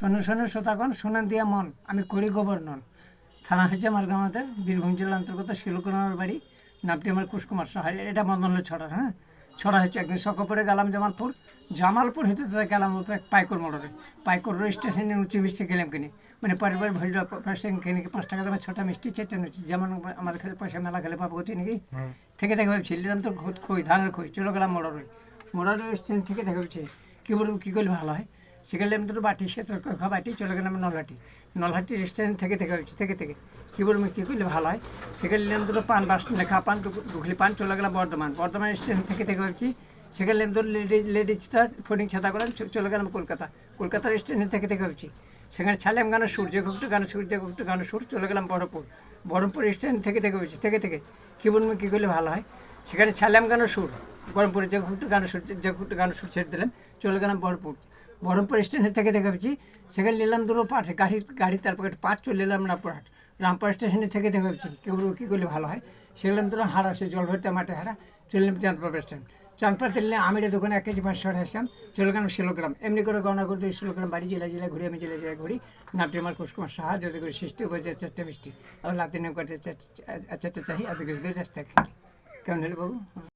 শোনো শোনো শ্রোতাগণ, শোনেন দিয়া মন, আমি করি গভর্নর। থানা হয়েছে মার্গামাতের, বীরভূম জেলার অন্তর্গত শিলকুনার বাড়ি, নামটি আমার কুশকুমার সাহা। এটা মদনলাল ছড়া। হ্যাঁ, ছড়া হচ্ছে একদিন সকালে গেলাম জামালপুর, জামালপুর হইতে তো গেলাম পাইকর মোড়রে। পাইকর স্টেশনে উঁচু মিষ্টি গেলাম কিনে, মানে পরের বার ভরি কিনে 5 টাকা দামে 6টা মিষ্টি 4টে মিষ্টি, যেমন আমার খেলে পয়সা মেলা খেলে পাবো গতি নাকি থেকে দেখে ভাবছি নিলাম তো খই, ধানের খই। চলে গেলাম মোড়রে, মোড়রে স্টেশন থেকে দেখে ভাবছি কী বলবো, কী করলে ভালো হয়। সেখানে আমি তো বাটি, সে তোর বাটি। চলে গেলাম নলহাটি, নলহাটি রেস্টুরেন্ট থেকে ভাবছি থেকে কী বলবো, কী করলে ভালো হয়। সেখানে নিলাম দুটো পান, বাস লেখা পান, দুখলি পান। চলে গেলাম বর্ধমান, বর্ধমান স্টেশন থেকে ভাবছি। সেখানে নিলাম তোর লেডিজ তার ফোটিং ছাতা করে। চলে গেলাম কলকাতা, কলকাতার স্টেশন থেকে ভাবছি। সেখানে ছাড়লাম গানের সুর, যে ঘুরতে গানের সুর, যে ঘুরতে গানের সুর। চলে গেলাম বহরমপুর, বহরমপুর স্টেশন থেকে ভাবছি থেকে কী বলবো, কী করলে ভালো হয়। সেখানে ছাড়লাম গানের সুর, বহরমপুরে যে ঘুরতে গানের সুর, যে ঘুরতে গানের সুর ছেড়ে দিলাম। চলে গেলাম বহরমপুর, বহরমপুর স্টেশন থেকে ভাবছি। সেখানে নিলাম দুটো পাট, গাড়ি তারপরে পাট। চলে এলাম রামপুরহাট, রামপুরহাট স্টেশনে থেকে ভাবছি কী বলবো, কী করলে ভালো হয়। সেগুলাম দুটো হারা, সে জল ভরতে মাঠে হারা। চলে এলাম চাঁদপাড় বাস স্ট্যান্ড, চাঁদপাড় তেলে আমিরের দোকানে 1 কেজি 500 আসলাম। চলে গেলাম শিলোগ্রাম, এমনি করে গণনা করতে শিলোগ্রাম বাড়ি, জেলায় ঘুরি। আমি জেলায় ঘুরি। নামটি আমার কুশকুমার সাহা। যদি করে সৃষ্টি হয়েছে 4টে মিষ্টি, আবার লাতিনে করতে 4টে চাহি, আর কিছু 10 টাকা। কেমন হলো বাবু?